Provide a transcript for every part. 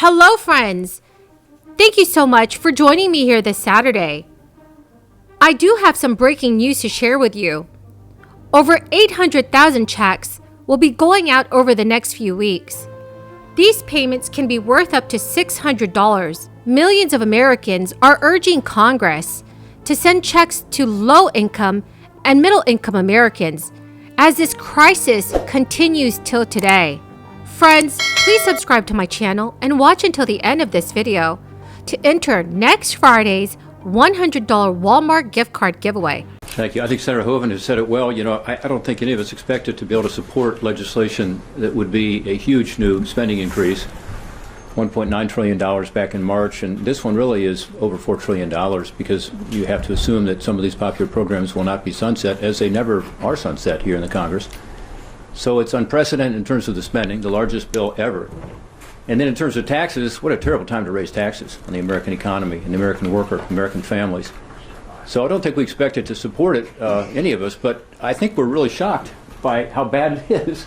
Hello, friends! Thank you so much for joining me here this Saturday. I do have some breaking news to share with you. Over 800,000 checks will be going out over the next few weeks. These payments can be worth up to $600. Millions of Americans are urging Congress to send checks to low-income and middle-income Americans as this crisis continues till today. Friends, please subscribe to my channel and watch until the end of this video to enter next Friday's $100 Walmart gift card giveaway. Thank you. I think Senator Hoeven has said it well. I don't think any of us expected to be able to support legislation that would be a huge new spending increase. $1.9 trillion back in March, and this one really is over $4 trillion because you have to assume that some of these popular programs will not be sunset, as they never are sunset here in the Congress. So it's unprecedented in terms of the spending, the largest bill ever. And then in terms of taxes, what a terrible time to raise taxes on the American economy and the American worker, American families. So I don't think we expected to support it, any of us, but I think we're really shocked by how bad it is.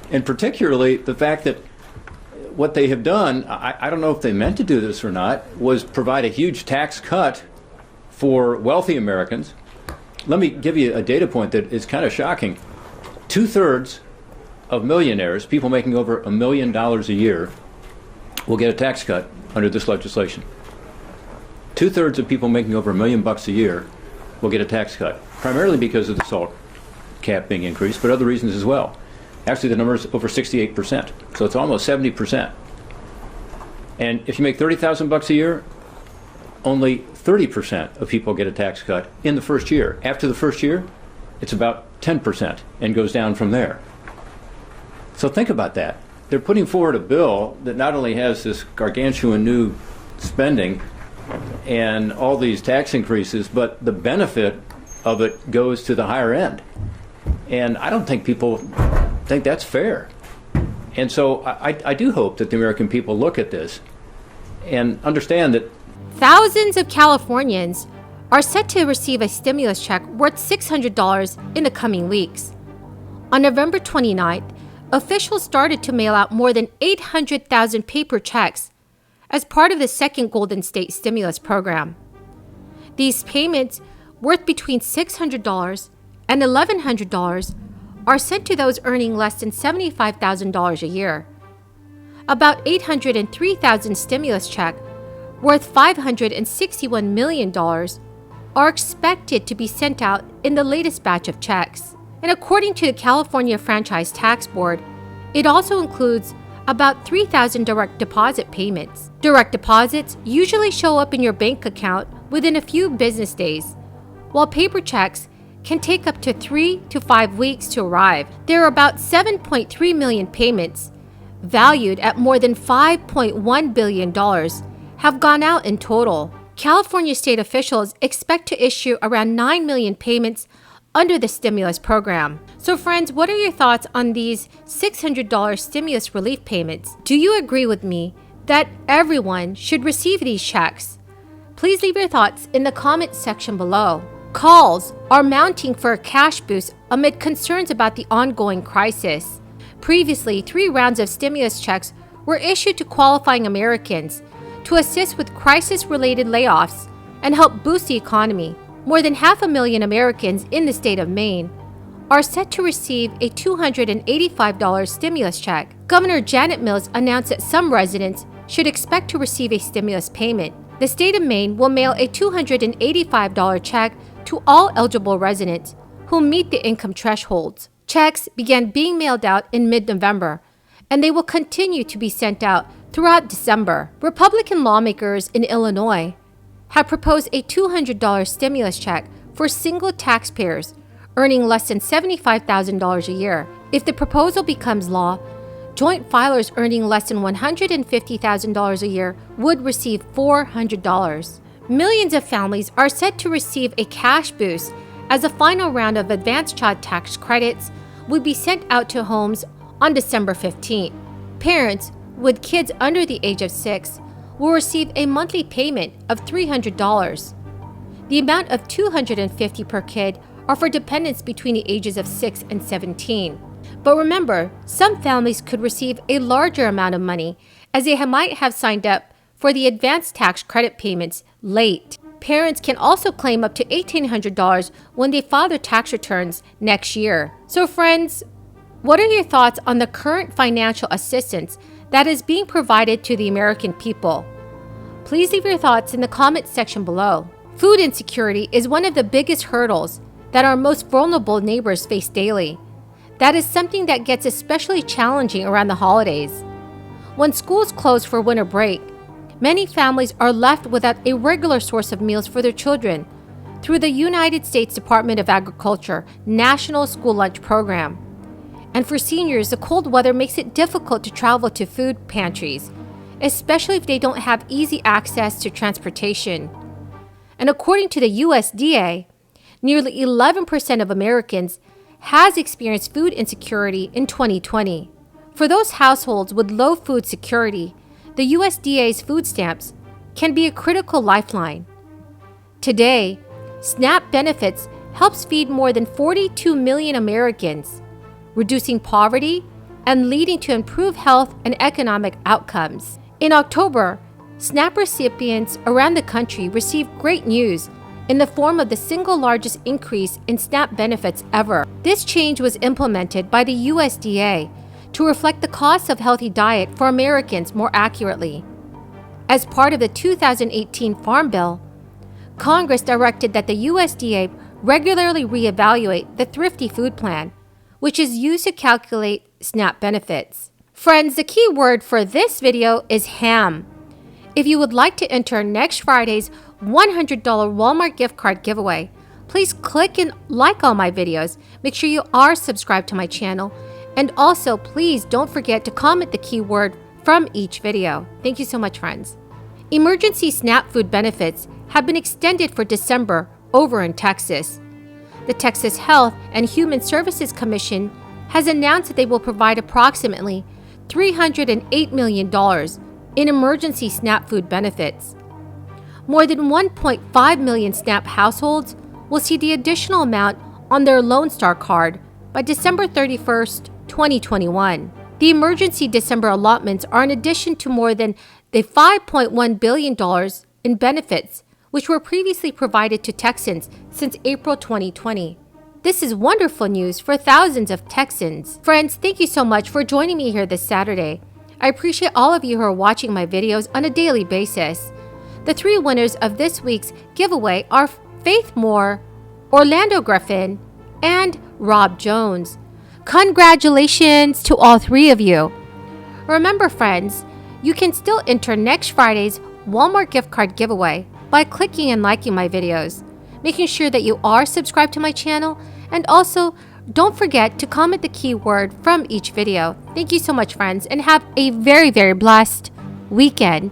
And particularly the fact that what they have done, I don't know if they meant to do this or not, was provide a huge tax cut for wealthy Americans. Let me give you a data point that is kind of shocking. 2/3 of millionaires, people making over $1 million a year, will get a tax cut under this legislation. 2/3 of people making over $1 million a year will get a tax cut, primarily because of the SALT cap being increased, but other reasons as well. Actually, the number is over 68%, so it's almost 70%. And if you make $30,000 a year, only 30% of people get a tax cut in the first year. After the first year, it's about 10% and goes down from there. So think about that. They're putting forward a bill that not only has this gargantuan new spending and all these tax increases, but the benefit of it goes to the higher end. And I don't think people think that's fair. And so I do hope that the American people look at this and understand that thousands of Californians are set to receive a stimulus check worth $600 in the coming weeks. On November 29th, officials started to mail out more than 800,000 paper checks as part of the second Golden State stimulus program. These payments, worth between $600 and $1,100, are sent to those earning less than $75,000 a year. About 803,000 stimulus checks, worth $561 million, are expected to be sent out in the latest batch of checks. And according to the California Franchise Tax Board, it also includes about 3,000 direct deposit payments. Direct deposits usually show up in your bank account within a few business days, while paper checks can take up to 3 to 5 weeks to arrive. There are about 7.3 million payments, valued at more than $5.1 billion, have gone out in total. California state officials expect to issue around 9 million payments under the stimulus program. So friends, what are your thoughts on these $600 stimulus relief payments? Do you agree with me that everyone should receive these checks? Please leave your thoughts in the comments section below. Calls are mounting for a cash boost amid concerns about the ongoing crisis. Previously, 3 rounds of stimulus checks were issued to qualifying Americans to assist with crisis-related layoffs and help boost the economy. More than 500,000 Americans in the state of Maine are set to receive a $285 stimulus check. Governor Janet Mills announced that some residents should expect to receive a stimulus payment. The state of Maine will mail a $285 check to all eligible residents who meet the income thresholds. Checks began being mailed out in mid-November, and they will continue to be sent out throughout December. Republican lawmakers in Illinois have proposed a $200 stimulus check for single taxpayers earning less than $75,000 a year. If the proposal becomes law, joint filers earning less than $150,000 a year would receive $400. Millions of families are set to receive a cash boost as a final round of advanced child tax credits will be sent out to homes on December 15th. Parents with kids under the age of 6 will receive a monthly payment of $300. The amount of $250 per kid are for dependents between the ages of 6 and 17. But remember, some families could receive a larger amount of money as they might have signed up for the advanced tax credit payments late. Parents can also claim up to $1,800 when they file their tax returns next year. So friends, what are your thoughts on the current financial assistance that is being provided to the American people? Please leave your thoughts in the comment section below. Food insecurity is one of the biggest hurdles that our most vulnerable neighbors face daily. That is something that gets especially challenging around the holidays. When schools close for winter break, many families are left without a regular source of meals for their children through the United States Department of Agriculture National School Lunch Program. And for seniors, the cold weather makes it difficult to travel to food pantries, especially if they don't have easy access to transportation. And according to the USDA, nearly 11% of Americans has experienced food insecurity in 2020. For those households with low food security, the USDA's food stamps can be a critical lifeline. Today, SNAP benefits helps feed more than 42 million Americans, reducing poverty and leading to improved health and economic outcomes. In October, SNAP recipients around the country received great news in the form of the single largest increase in SNAP benefits ever. This change was implemented by the USDA to reflect the cost of healthy diet for Americans more accurately. As part of the 2018 Farm Bill, Congress directed that the USDA regularly reevaluate the Thrifty Food Plan, which is used to calculate SNAP benefits. Friends, the key word for this video is ham. If you would like to enter next Friday's $100 Walmart gift card giveaway, please click and like all my videos. Make sure you are subscribed to my channel. And also, please don't forget to comment the keyword from each video. Thank you so much, friends. Emergency SNAP food benefits have been extended for December over in Texas. The Texas Health and Human Services Commission has announced that they will provide approximately $308 million in emergency SNAP food benefits. More than 1.5 million SNAP households will see the additional amount on their Lone Star card by December 31st, 2021. The emergency December allotments are in addition to more than the $5.1 billion in benefits which were previously provided to Texans since April 2020. This is wonderful news for thousands of Texans. Friends, thank you so much for joining me here this Saturday. I appreciate all of you who are watching my videos on a daily basis. The three winners of this week's giveaway are Faith Moore, Orlando Griffin, and Rob Jones. Congratulations to all three of you. Remember, friends, you can still enter next Friday's Walmart gift card giveaway by clicking and liking my videos, making sure that you are subscribed to my channel, and also don't forget to comment the keyword from each video. Thank you so much, friends, and have a very, very blessed weekend.